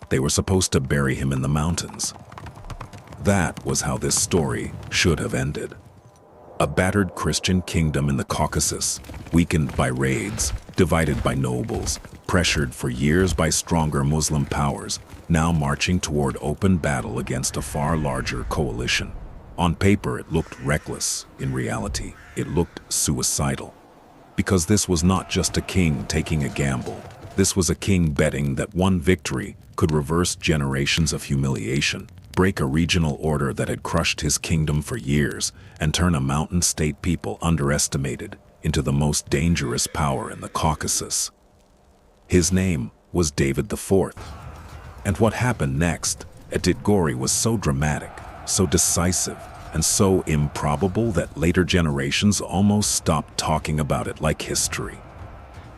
They were supposed to bury him in the mountains. That was how this story should have ended. A battered Christian kingdom in the Caucasus, weakened by raids, divided by nobles, pressured for years by stronger Muslim powers, now marching toward open battle against a far larger coalition. On paper, it looked reckless. In reality, it looked suicidal. Because this was not just a king taking a gamble. This was a king betting that one victory could reverse generations of humiliation, break a regional order that had crushed his kingdom for years, and turn a mountain state people underestimated into the most dangerous power in the Caucasus. His name was David IV. And what happened next at Didgori was so dramatic, so decisive, and so improbable that later generations almost stopped talking about it like history.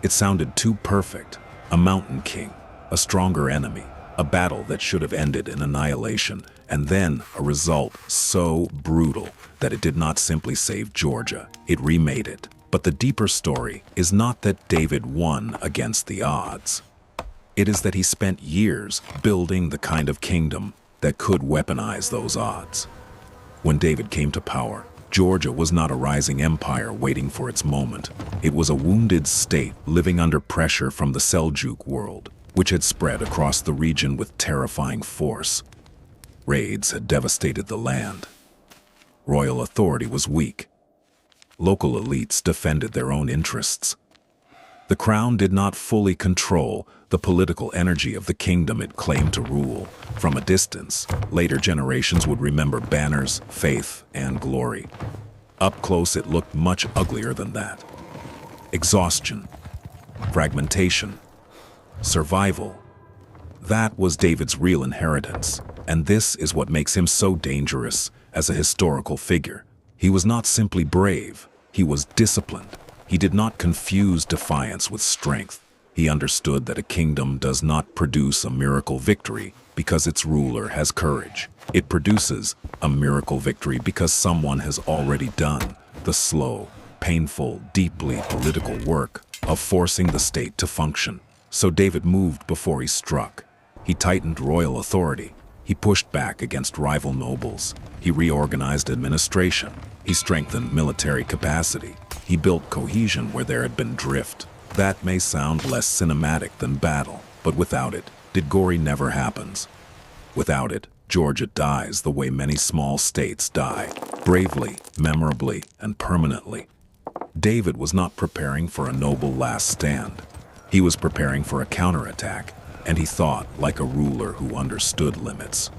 It sounded too perfect. A mountain king, a stronger enemy, a battle that should have ended in annihilation, and then a result so brutal that it did not simply save Georgia, it remade it. But the deeper story is not that David won against the odds. It is that he spent years building the kind of kingdom that could weaponize those odds. When David came to power, Georgia was not a rising empire waiting for its moment. It was a wounded state living under pressure from the Seljuk world, which had spread across the region with terrifying force. Raids had devastated the land. Royal authority was weak. Local elites defended their own interests. The crown did not fully control the political energy of the kingdom it claimed to rule. From a distance, later generations would remember banners, faith, and glory. Up close, it looked much uglier than that. Exhaustion, fragmentation, survival. That was David's real inheritance, and this is what makes him so dangerous as a historical figure. He was not simply brave, he was disciplined. He did not confuse defiance with strength. He understood that a kingdom does not produce a miracle victory because its ruler has courage. It produces a miracle victory because someone has already done the slow, painful, deeply political work of forcing the state to function. So David moved before he struck. He tightened royal authority. He pushed back against rival nobles. He reorganized administration. He strengthened military capacity. He built cohesion where there had been drift. That may sound less cinematic than battle, but without it, Didgori never happens. Without it, Georgia dies the way many small states die, bravely, memorably, and permanently. David was not preparing for a noble last stand. He was preparing for a counterattack, and he thought like a ruler who understood limits.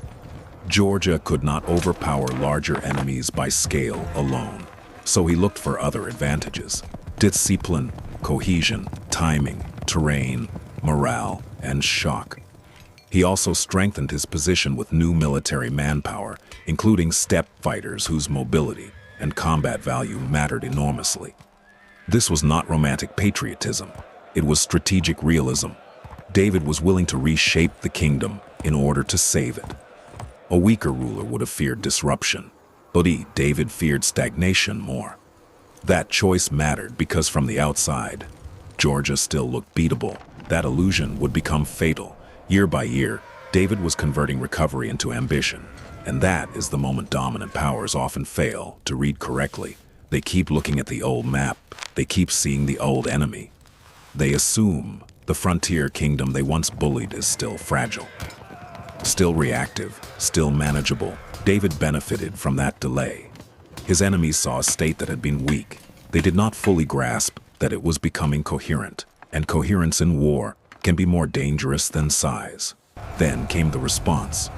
Georgia could not overpower larger enemies by scale alone, so he looked for other advantages: discipline, cohesion, timing, terrain, morale, and shock. He also strengthened his position with new military manpower, including steppe fighters whose mobility and combat value mattered enormously. This was not romantic patriotism. It was strategic realism. David was willing to reshape the kingdom in order to save it. A weaker ruler would have feared disruption, but David feared stagnation more. That choice mattered because from the outside, Georgia still looked beatable. That illusion would become fatal. Year by year, David was converting recovery into ambition, and that is the moment dominant powers often fail to read correctly. They keep looking at the old map. They keep seeing the old enemy. They assume the frontier kingdom they once bullied is still fragile, still reactive, still manageable. David benefited from that delay. His enemies saw a state that had been weak. They did not fully grasp that it was becoming coherent, and coherence in war can be more dangerous than size. Then came the response.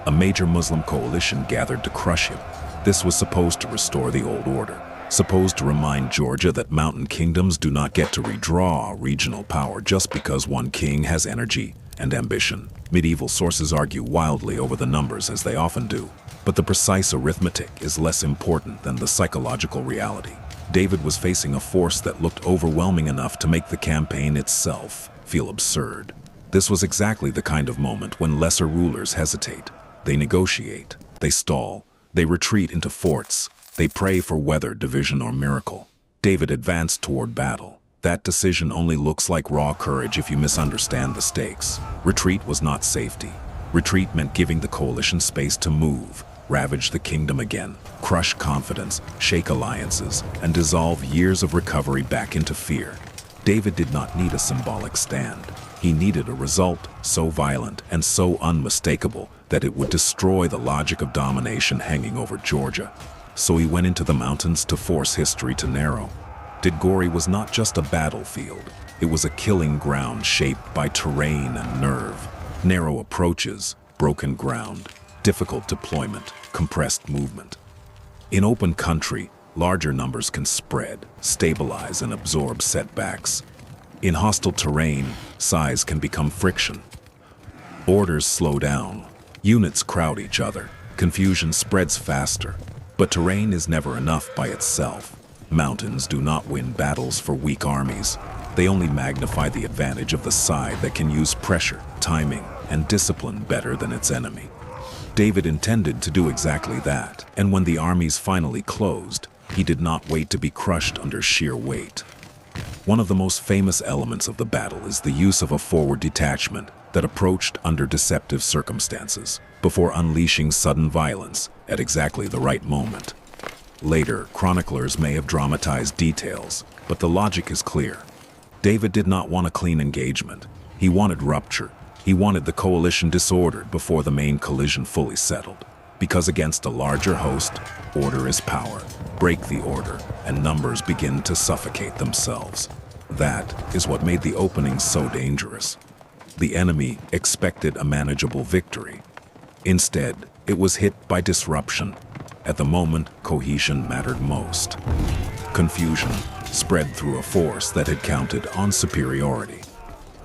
A major Muslim coalition gathered to crush him. This was supposed to restore the old order, supposed to remind Georgia that mountain kingdoms do not get to redraw regional power just because one king has energy and ambition. Medieval sources argue wildly over the numbers, as they often do, but the precise arithmetic is less important than the psychological reality. David was facing a force that looked overwhelming enough to make the campaign itself feel absurd. This was exactly the kind of moment when lesser rulers hesitate. They negotiate, they stall, they retreat into forts, they pray for weather, division, or miracle. David advanced toward battle. That decision only looks like raw courage if you misunderstand the stakes. Retreat was not safety. Retreat meant giving the coalition space to move, ravage the kingdom again, crush confidence, shake alliances, and dissolve years of recovery back into fear. David did not need a symbolic stand. He needed a result so violent and so unmistakable that it would destroy the logic of domination hanging over Georgia. So he went into the mountains to force history to narrow. Didgori was not just a battlefield. It was a killing ground shaped by terrain and nerve. Narrow approaches, broken ground, difficult deployment, compressed movement. In open country, larger numbers can spread, stabilize, and absorb setbacks. In hostile terrain, size can become friction. Orders slow down. Units crowd each other. Confusion spreads faster. But terrain is never enough by itself. Mountains do not win battles for weak armies. They only magnify the advantage of the side that can use pressure, timing, and discipline better than its enemy. David intended to do exactly that, and when the armies finally closed, he did not wait to be crushed under sheer weight. One of the most famous elements of the battle is the use of a forward detachment that approached under deceptive circumstances, before unleashing sudden violence at exactly the right moment. Later, chroniclers may have dramatized details, but the logic is clear. David did not want a clean engagement. He wanted rupture. He wanted the coalition disordered before the main collision fully settled. Because against a larger host, order is power. Break the order, and numbers begin to suffocate themselves. That is what made the opening so dangerous. The enemy expected a manageable victory. Instead, it was hit by disruption. At the moment, cohesion mattered most. Confusion spread through a force that had counted on superiority.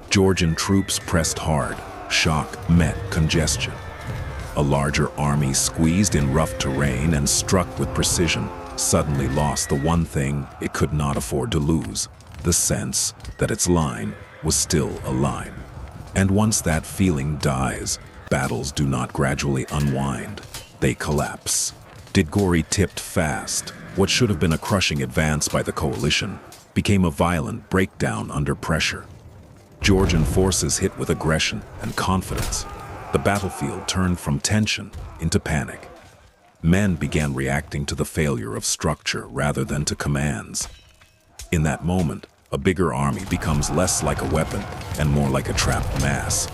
Georgian troops pressed hard. Shock met congestion. A larger army squeezed in rough terrain and struck with precision suddenly lost the one thing it could not afford to lose, the sense that its line was still a line. And once that feeling dies, battles do not gradually unwind, they collapse. Didgori tipped fast. What should have been a crushing advance by the coalition became a violent breakdown under pressure. Georgian forces hit with aggression and confidence. The battlefield turned from tension into panic. Men began reacting to the failure of structure rather than to commands. In that moment, a bigger army becomes less like a weapon and more like a trapped mass.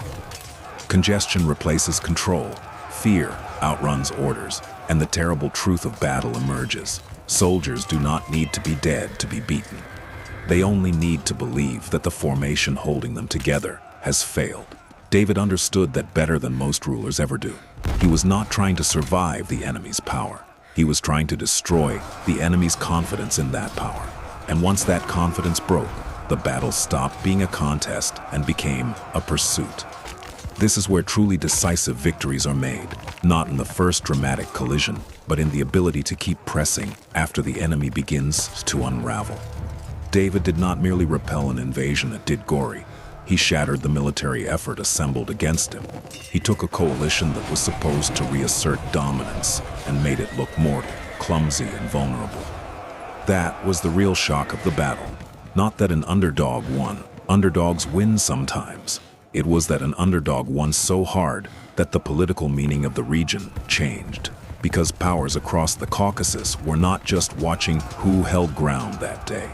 Congestion replaces control, fear outruns orders, and the terrible truth of battle emerges. Soldiers do not need to be dead to be beaten. They only need to believe that the formation holding them together has failed. David understood that better than most rulers ever do. He was not trying to survive the enemy's power. He was trying to destroy the enemy's confidence in that power. And once that confidence broke, the battle stopped being a contest and became a pursuit. This is where truly decisive victories are made, not in the first dramatic collision, but in the ability to keep pressing after the enemy begins to unravel. David did not merely repel an invasion at Didgori. He shattered the military effort assembled against him. He took a coalition that was supposed to reassert dominance and made it look mortal, clumsy, and vulnerable. That was the real shock of the battle. Not that an underdog won. Underdogs win sometimes. It was that an underdog won so hard that the political meaning of the region changed. Because powers across the Caucasus were not just watching who held ground that day.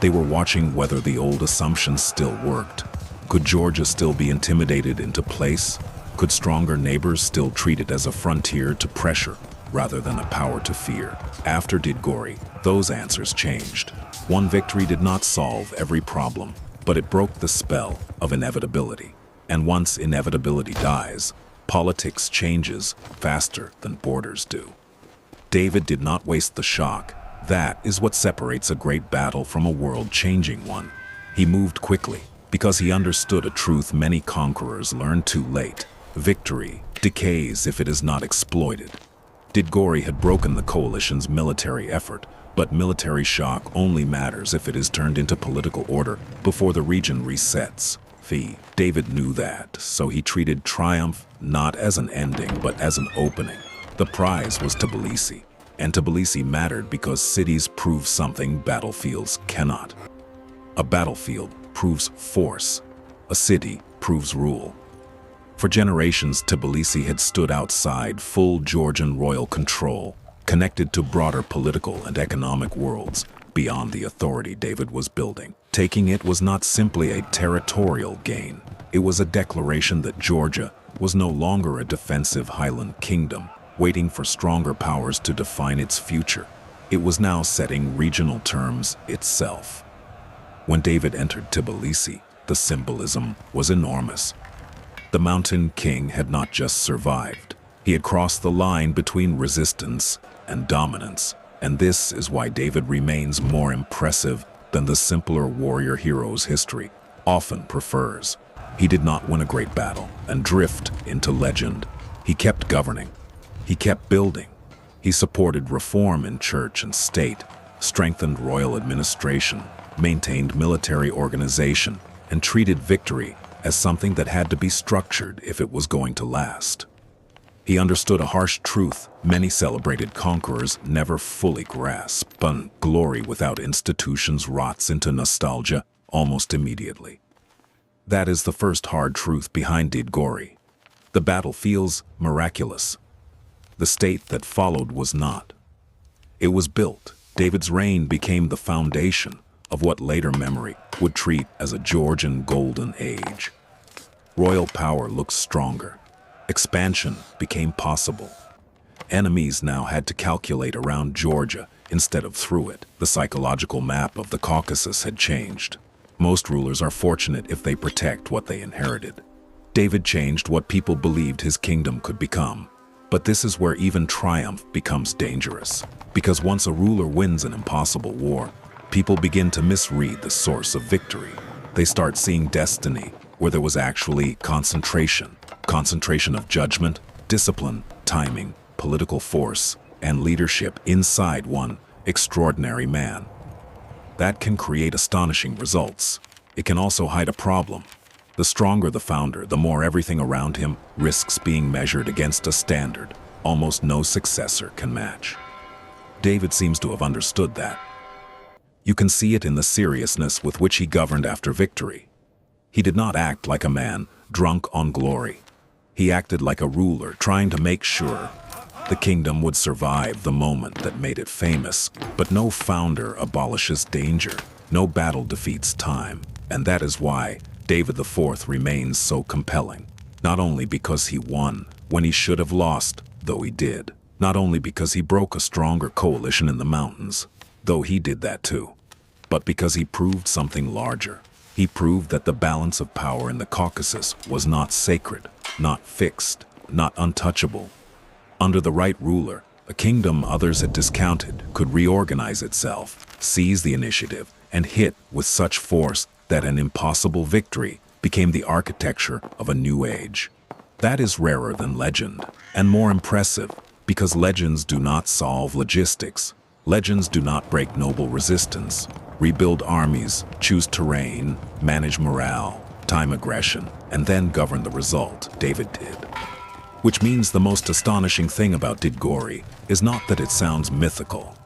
They were watching whether the old assumptions still worked. Could Georgia still be intimidated into place? Could stronger neighbors still treat it as a frontier to pressure rather than a power to fear? After Didgori, those answers changed. One victory did not solve every problem, but it broke the spell of inevitability. And once inevitability dies, politics changes faster than borders do. David did not waste the shock. That is what separates a great battle from a world-changing one. He moved quickly, because he understood a truth many conquerors learned too late. Victory decays if it is not exploited. Didgori had broken the coalition's military effort, but military shock only matters if it is turned into political order before the region resets. David knew that, so he treated triumph not as an ending but as an opening. The prize was A battlefield proves force. A city proves rule. For generations, Tbilisi had stood outside full Georgian royal control, connected to broader political and economic worlds beyond the authority David was building. Taking it was not simply a territorial gain. It was a declaration that Georgia was no longer a defensive highland kingdom, waiting for stronger powers to define its future. It was now setting regional terms itself. When David entered Tbilisi, the symbolism was enormous. The Mountain King had not just survived. He had crossed the line between resistance and dominance. And this is why David remains more impressive than the simpler warrior heroes history often prefers. He did not win a great battle and drift into legend. He kept governing. He kept building. He supported reform in church and state, strengthened royal administration, maintained military organization, and treated victory as something that had to be structured if it was going to last. He understood a harsh truth many celebrated conquerors never fully grasp. But glory without institutions rots into nostalgia almost immediately. That is the first hard truth behind Didgori. The battle feels miraculous. The state that followed was not. It was built. David's reign became the foundation of what later memory would treat as a Georgian golden age. Royal power looked stronger. Expansion became possible. Enemies now had to calculate around Georgia instead of through it. The psychological map of the Caucasus had changed. Most rulers are fortunate if they protect what they inherited. David changed what people believed his kingdom could become. But this is where even triumph becomes dangerous. Because once a ruler wins an impossible war, people begin to misread the source of victory. They start seeing destiny where there was actually concentration of judgment, discipline, timing, political force, and leadership inside one extraordinary man. That can create astonishing results. It can also hide a problem. The stronger the founder, the more everything around him risks being measured against a standard almost no successor can match. David seems to have understood that. You can see it in the seriousness with which he governed after victory. He did not act like a man drunk on glory. He acted like a ruler trying to make sure the kingdom would survive the moment that made it famous. But no founder abolishes danger. No battle defeats time. And that is why David IV remains so compelling. Not only because he won when he should have lost, though he did. Not only because he broke a stronger coalition in the mountains, though he did that too. But because he proved something larger. He proved that the balance of power in the Caucasus was not sacred, not fixed, not untouchable. Under the right ruler, a kingdom others had discounted could reorganize itself, seize the initiative, and hit with such force that an impossible victory became the architecture of a new age. That is rarer than legend, and more impressive, because legends do not solve logistics. Legends do not break noble resistance, rebuild armies, choose terrain, manage morale, time aggression, and then govern the result. David did. Which means the most astonishing thing about Didgori is not that it sounds mythical.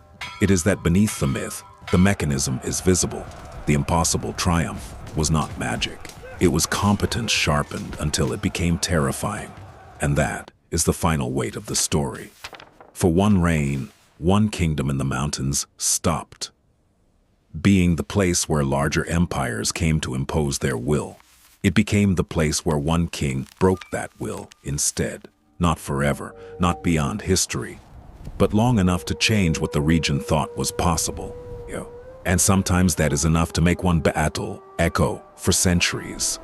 It is that beneath the myth, the mechanism is visible. The impossible triumph was not magic. It was competence sharpened until it became terrifying. And that is the final weight of the story. For one reign, one kingdom in the mountains stopped being the place where larger empires came to impose their will. It became the place where one king broke that will instead. Not forever, not beyond history, but long enough to change what the region thought was possible. And sometimes that is enough to make one battle echo for centuries.